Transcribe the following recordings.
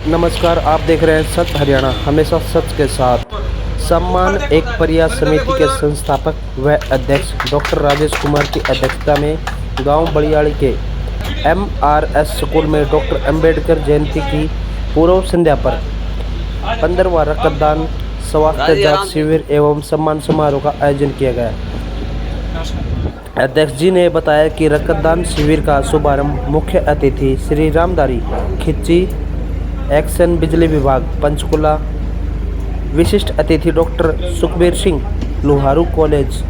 नमस्कार, आप देख रहे हैं सच हरियाणा, हमेशा सच के साथ। सम्मान एक प्रयास समिति के संस्थापक व अध्यक्ष डॉक्टर राजेश कुमार की अध्यक्षता में गांव बलियाड़ी के MRS स्कूल में डॉक्टर अंबेडकर जयंती की पूर्व संध्या पर 15वां रक्तदान स्वास्थ्य जांच शिविर एवं सम्मान समारोह का आयोजन किया गया। अध्यक्ष जी ने बताया कि रक्तदान शिविर का शुभारंभ मुख्य अतिथि श्री रामधारी खिच्ची, एक्शन बिजली विभाग पंचकुला, विशिष्ट अतिथि doctor Sukhbir Singh Loharu college,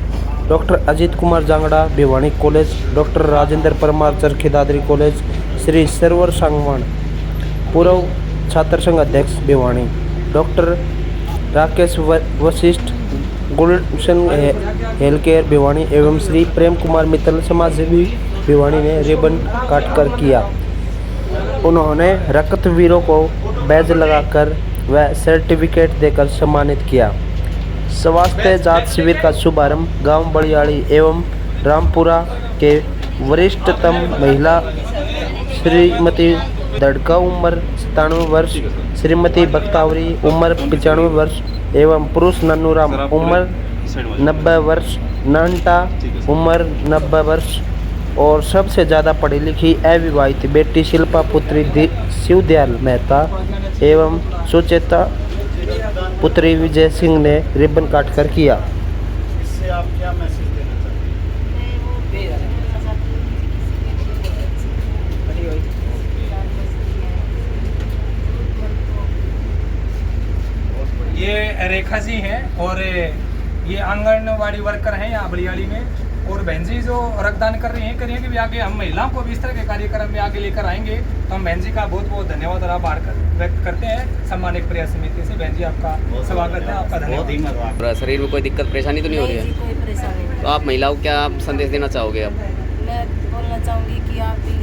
doctor Ajit Kumar Jangra Bhiwani college, doctor Rajendra Parmar Charkhi Dadri college, Shri Sarwar Sangwan पूर्व छात्र संघ अध्यक्ष Bhiwani, doctor Rakesh Vashishth Gulshan health care Bhiwani एवं श्री प्रेम कुमार मित्तल समाजसेवी भिवानी ने रिबन काटकर किया। उन्होंने रक्तवीरों को बैज लगाकर व सर्टिफिकेट देकर सम्मानित किया। स्वास्थ्य जांच शिविर का शुभारंभ गांव बलियाड़ी एवं रामपुरा के वरिष्ठतम महिला श्रीमती दड़का उम्र 97 वर्ष, श्रीमती बख्तावरी उम्र 95 वर्ष एवं पुरुष नन्नूराम उम्र 90 वर्ष, नानटा उम्र 90 वर्ष और सबसे ज़्यादा पढ़ी लिखी अविवाहित बेटी शिल्पा पुत्री शिवदयाल मेहता एवं सुचेता पुत्री विजय सिंह ने रिबन काटकर किया। इससे आप क्या मैसेज देना चाहते हैं? ये रेखा जी हैं और ये आंगनवाड़ी वर्कर हैं यहाँ बलियाड़ी में, और बहन जी जो रक्तदान कर रही हैं करिए कि भी आगे हम महिलाओं को भी इस तरह के कार्यक्रम में आगे लेकर आएंगे, तो हम बहन जी का बहुत बहुत धन्यवाद और आभार व्यक्त करते हैं। सम्मान एक प्रयास समिति से बहन जी आपका स्वागत है, आपका धन्यवाद। शरीर में कोई दिक्कत परेशानी तो नहीं हो रही है? कोई परेशानी नहीं। तो आप महिलाओं को क्या आप संदेश देना चाहोगे? अब मैं बोलना चाहूँगी कि आप भी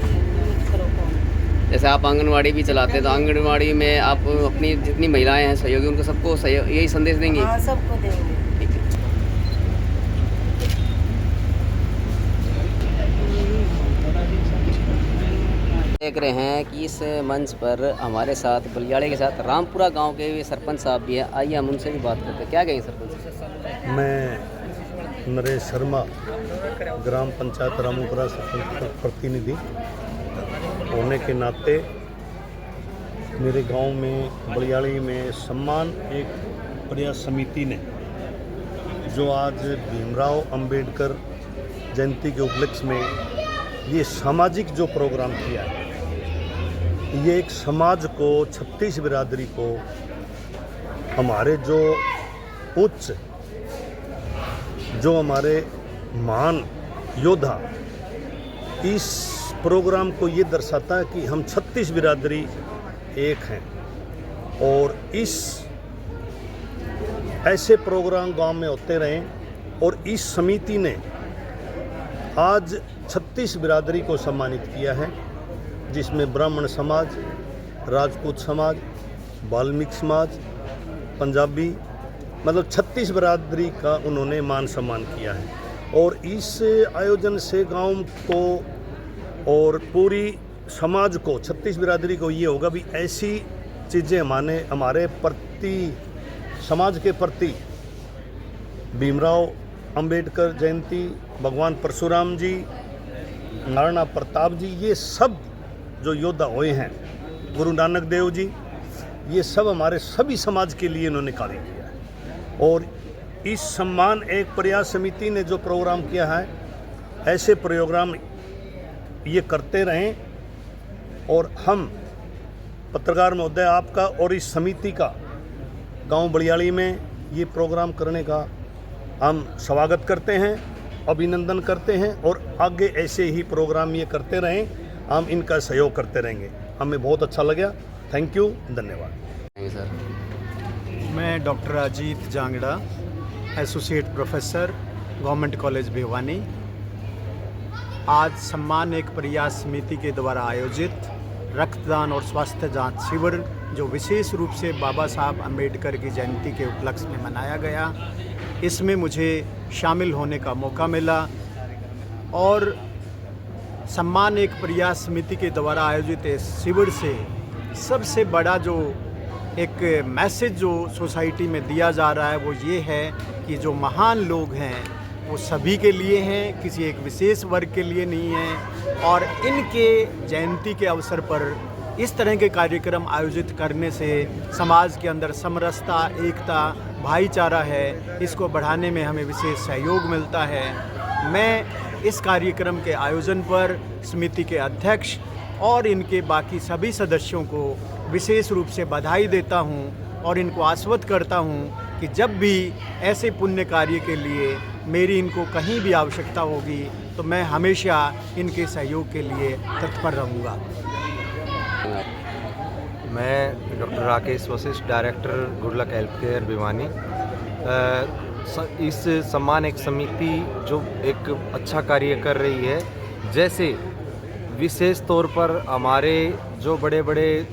करो काम। जैसे आप आंगनवाड़ी भी चलाते हैं, तो आंगनवाड़ी में आप अपनी जितनी महिलाएं हैं सहयोगी उनको सबको यही संदेश देंगे? हाँ, सबको देंगे। देख रहे हैं कि इस मंच पर हमारे साथ बलियाड़ी के साथ रामपुरा गांव के भी सरपंच साहब भी हैं। आइए हम उनसे भी बात करते हैं। क्या कहेंगे सरपंच? मैं नरेश शर्मा, ग्राम पंचायत रामपुरा सरपंच प्रतिनिधि होने के नाते मेरे गांव में बलियाड़ी में सम्मान एक प्रयास समिति ने जो आज भीमराव अंबेडकर जयंती के उपलक्ष्य में ये सामाजिक जो प्रोग्राम किया है, ये एक समाज को 36 बिरादरी को हमारे जो उच्च जो हमारे महान योद्धा, इस प्रोग्राम को ये दर्शाता है कि हम 36 बिरादरी एक हैं। और इस ऐसे प्रोग्राम गांव में होते रहें, और इस समिति ने आज 36 बिरादरी को सम्मानित किया है, जिसमें ब्राह्मण समाज, राजपूत समाज, वाल्मीकि समाज, पंजाबी, मतलब 36 बिरादरी का उन्होंने मान सम्मान किया है। और इस आयोजन से गांव को और पूरी समाज को, 36 बिरादरी को ये होगा भी ऐसी चीज़ें हमारे प्रति, समाज के प्रति, भीमराव अंबेडकर जयंती, भगवान परशुराम जी, महाराणा प्रताप जी, ये सब जो योद्धा हुए हैं, गुरु नानक देव जी, ये सब हमारे सभी समाज के लिए इन्होंने कार्य किया है। और इस सम्मान एक प्रयास समिति ने जो प्रोग्राम किया है, ऐसे प्रोग्राम ये करते रहें। और हम पत्रकार महोदय आपका और इस समिति का गांव बलियाड़ी में ये प्रोग्राम करने का हम स्वागत करते हैं, अभिनंदन करते हैं, और आगे ऐसे ही प्रोग्राम ये करते रहें, हम इनका सहयोग करते रहेंगे। हमें बहुत अच्छा लगा। थैंक यू, धन्यवाद। सर, मैं doctor Ajit Jangra, associate professor, government college Bhiwani. आज सम्मान एक प्रयास समिति के द्वारा आयोजित रक्तदान और स्वास्थ्य जांच शिविर, जो विशेष रूप से बाबा साहब अम्बेडकर की जयंती के उपलक्ष्य में मनाया गया, इसमें मुझे शामिल होने का मौका मिला। और सम्मान एक प्रयास समिति के द्वारा आयोजित इस शिविर से सबसे बड़ा जो एक मैसेज जो सोसाइटी में दिया जा रहा है वो ये है कि जो महान लोग हैं वो सभी के लिए हैं, किसी एक विशेष वर्ग के लिए नहीं हैं। और इनके जयंती के अवसर पर इस तरह के कार्यक्रम आयोजित करने से समाज के अंदर समरसता, एकता, भाईचारा है, इसको बढ़ाने में हमें विशेष सहयोग मिलता है। मैं इस कार्यक्रम के आयोजन पर समिति के अध्यक्ष और इनके बाकी सभी सदस्यों को विशेष रूप से बधाई देता हूं और इनको आश्वस्त करता हूं कि जब भी ऐसे पुण्य कार्य के लिए मेरी इनको कहीं भी आवश्यकता होगी तो मैं हमेशा इनके सहयोग के लिए तत्पर रहूँगा। मैं doctor Rakesh Vashishtha, director good luck health care Bhiwani. इस सम्मान एक समिति जो एक अच्छा कार्य कर रही है, जैसे विशेष तौर पर हमारे जो बड़े बड़े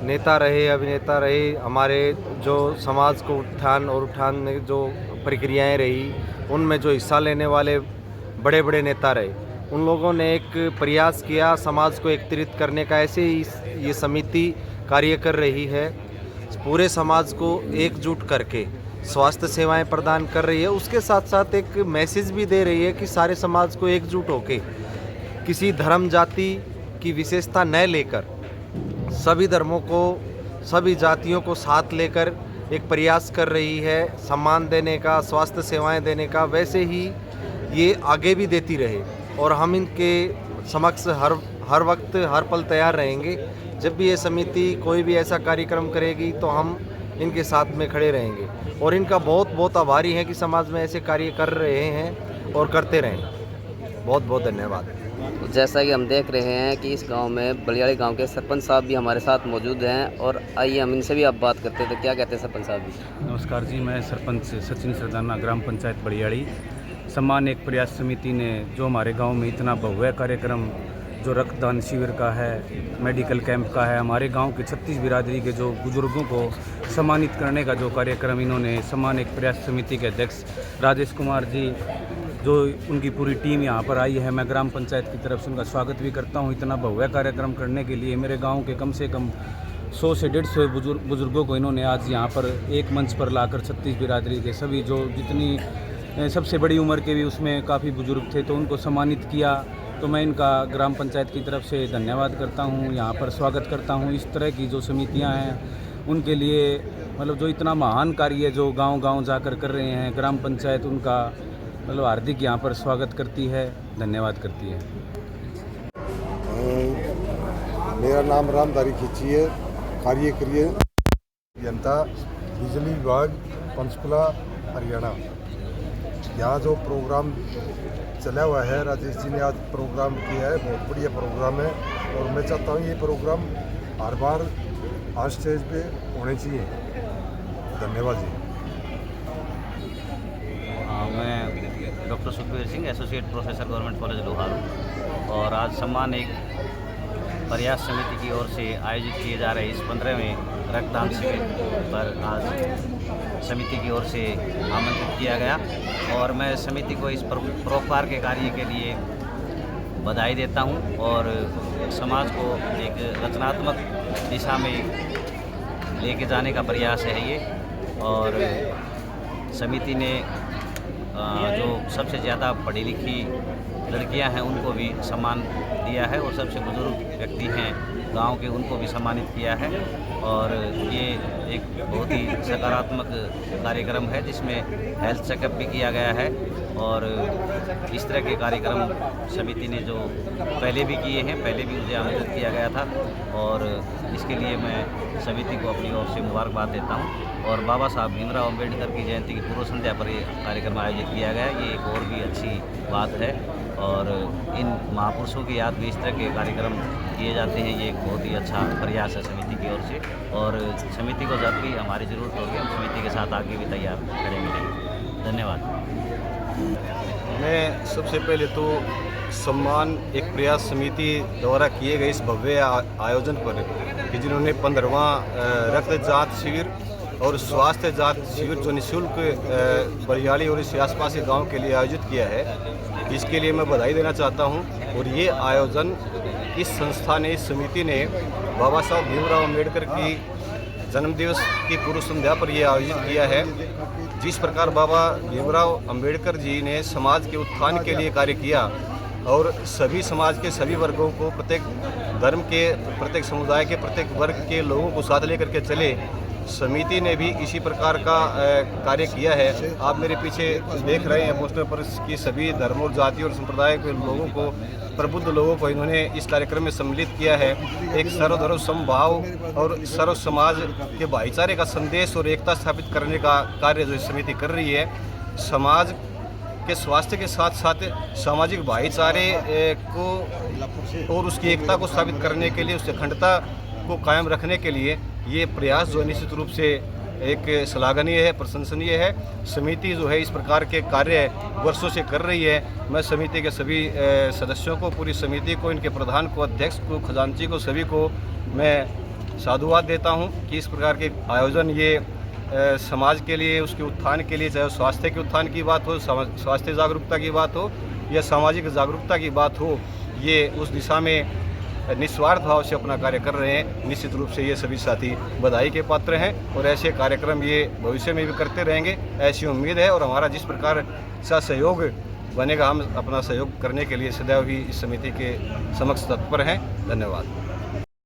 नेता रहे, अभिनेता रहे, हमारे जो समाज को उत्थान में जो प्रक्रियाएं रही, उनमें जो हिस्सा लेने वाले बड़े बड़े नेता रहे, उन लोगों ने एक प्रयास किया समाज को एकत्रित करने का। ऐसे ही ये समिति कार्य कर रही है, पूरे समाज को एकजुट करके स्वास्थ्य सेवाएं प्रदान कर रही है। उसके साथ साथ एक मैसेज भी दे रही है कि सारे समाज को एकजुट होके किसी धर्म जाति की विशेषता न लेकर सभी धर्मों को, सभी जातियों को साथ लेकर एक प्रयास कर रही है सम्मान देने का, स्वास्थ्य सेवाएं देने का। वैसे ही ये आगे भी देती रहे और हम इनके समक्ष हर वक्त हर पल तैयार रहेंगे। जब भी ये समिति कोई भी ऐसा कार्यक्रम करेगी तो हम इनके साथ में खड़े रहेंगे और इनका बहुत बहुत आभारी हैं कि समाज में ऐसे कार्य कर रहे हैं और करते रहें। बहुत बहुत धन्यवाद। जैसा कि हम देख रहे हैं कि इस गांव में बलियाड़ी गांव के सरपंच साहब भी हमारे साथ मौजूद हैं और आइए हम इनसे भी अब बात करते हैं। तो क्या कहते हैं सरपंच साहब भी? नमस्कार जी, मैं सरपंच सचिन सरदाना, ग्राम पंचायत बलियाड़ी। सम्मान एक प्रयास समिति ने जो हमारे गांव में इतना भव्य कार्यक्रम जो रक्तदान शिविर का है, मेडिकल कैंप का है, हमारे गांव के 36 बिरादरी के जो बुजुर्गों को सम्मानित करने का जो कार्यक्रम इन्होंने सम्मान एक प्रयास समिति के अध्यक्ष राजेश कुमार जी, जो उनकी पूरी टीम यहाँ पर आई है, मैं ग्राम पंचायत की तरफ से उनका स्वागत भी करता हूँ। इतना भव्य कार्यक्रम करने के लिए मेरे गाँव के कम से कम 100 से 150 बुजुर्गों को इन्होंने आज यहाँ पर एक मंच पर लाकर 36 बिरादरी के सभी जो जितनी सबसे बड़ी उम्र के भी उसमें काफ़ी बुजुर्ग थे तो उनको सम्मानित किया। तो मैं इनका ग्राम पंचायत की तरफ से धन्यवाद करता हूँ, यहाँ पर स्वागत करता हूँ। इस तरह की जो समितियाँ हैं उनके लिए मतलब जो इतना महान कार्य जो गांव-गांव जाकर कर रहे हैं, ग्राम पंचायत उनका मतलब हार्दिक यहाँ पर स्वागत करती है, धन्यवाद करती है। मेरा नाम रामधारी खिची है, कार्यक्रिय अभियंता बिजली विभाग पंचकुला हरियाणा। यहाँ जो प्रोग्राम चला हुआ है, राजेश जी ने आज प्रोग्राम किया है, बहुत बढ़िया प्रोग्राम है और मैं चाहता हूँ ये प्रोग्राम हर बार हर स्टेज पे होने चाहिए। धन्यवाद जी। मैं doctor Sukhvir Singh, associate professor government college Loharu, और आज सम्मान एक प्रयास समिति की ओर से आयोजित किए जा रहे इस 15वें रक्तदान शिविर पर आज समिति की ओर से आमंत्रित किया गया और मैं समिति को इस परोपकार के कार्य के लिए बधाई देता हूं और समाज को एक रचनात्मक दिशा में लेके जाने का प्रयास है ये। और समिति ने जो सबसे ज़्यादा पढ़ी लिखी लड़कियां हैं उनको भी सम्मान दिया है और सबसे बुजुर्ग व्यक्ति हैं गांव के उनको भी सम्मानित किया है और ये एक बहुत ही सकारात्मक कार्यक्रम है जिसमें हेल्थ चेकअप भी किया गया है और इस तरह के कार्यक्रम समिति ने जो पहले भी किए हैं, पहले भी मुझे आमंत्रित किया गया था और इसके लिए मैं समिति को अपनी ओर से मुबारकबाद देता हूं। और बाबा साहब भीमराव अम्बेडकर की जयंती की पूर्व संध्या पर ये कार्यक्रम आयोजित किया गया, ये एक और भी अच्छी बात है और इन महापुरुषों की याद में इस तरह के कार्यक्रम किए जाते हैं, ये एक बहुत ही अच्छा प्रयास है समिति की ओर से। और समिति को जब भी हमारी ज़रूरत होगी हम समिति के साथ आगे भी तैयार खड़े मिलेंगे। धन्यवाद। मैं सबसे पहले तो सम्मान एक प्रयास समिति द्वारा किए गए इस भव्य आयोजन पर कि जिन्होंने 15वां रक्त जांच शिविर और स्वास्थ्य जांच शिविर जो निःशुल्क बलियाड़ी और इस आसपास के गाँव के लिए आयोजित किया है, इसके लिए मैं बधाई देना चाहता हूं। और ये आयोजन इस संस्था ने, इस समिति ने बाबा साहब भीमराव अम्बेडकर की जन्मदिवस की पूर्व संध्या पर यह आयोजित किया है। जिस प्रकार बाबा भीमराव अम्बेडकर जी ने समाज के उत्थान के लिए कार्य किया और सभी समाज के सभी वर्गों को, प्रत्येक धर्म के, प्रत्येक समुदाय के, प्रत्येक वर्ग के लोगों को साथ लेकर के चले, समिति ने भी इसी प्रकार का कार्य किया है। आप मेरे पीछे देख रहे हैं पोस्टर पर कि सभी धर्मों, जाति और संप्रदाय के लोगों को, प्रबुद्ध लोगों को इन्होंने इस कार्यक्रम में सम्मिलित किया है। एक सर्वधर्म समभाव और सर्व समाज के भाईचारे का संदेश और एकता स्थापित करने का कार्य जो समिति कर रही है, समाज के स्वास्थ्य के साथ साथ सामाजिक भाईचारे को और उसकी एकता को स्थापित करने के लिए, उसकी अखंडता को कायम रखने के लिए ये प्रयास जो है निश्चित रूप से एक श्लाघनीय है, प्रशंसनीय है। समिति जो है इस प्रकार के कार्य वर्षों से कर रही है। मैं समिति के सभी सदस्यों को, पूरी समिति को, इनके प्रधान को, अध्यक्ष को, खजांची को, सभी को मैं साधुवाद देता हूं कि इस प्रकार के आयोजन ये समाज के लिए, उसके उत्थान के लिए, चाहे स्वास्थ्य के उत्थान की बात हो, स्वास्थ्य जागरूकता की बात हो या सामाजिक जागरूकता की बात हो, ये उस दिशा में निस्वार्थ भाव से अपना कार्य कर रहे हैं। निश्चित रूप से ये सभी साथी बधाई के पात्र हैं और ऐसे कार्यक्रम ये भविष्य में भी करते रहेंगे, ऐसी उम्मीद है। और हमारा जिस प्रकार सा सहयोग बनेगा, हम अपना सहयोग करने के लिए सदैव ही इस समिति के समक्ष तत्पर हैं। धन्यवाद।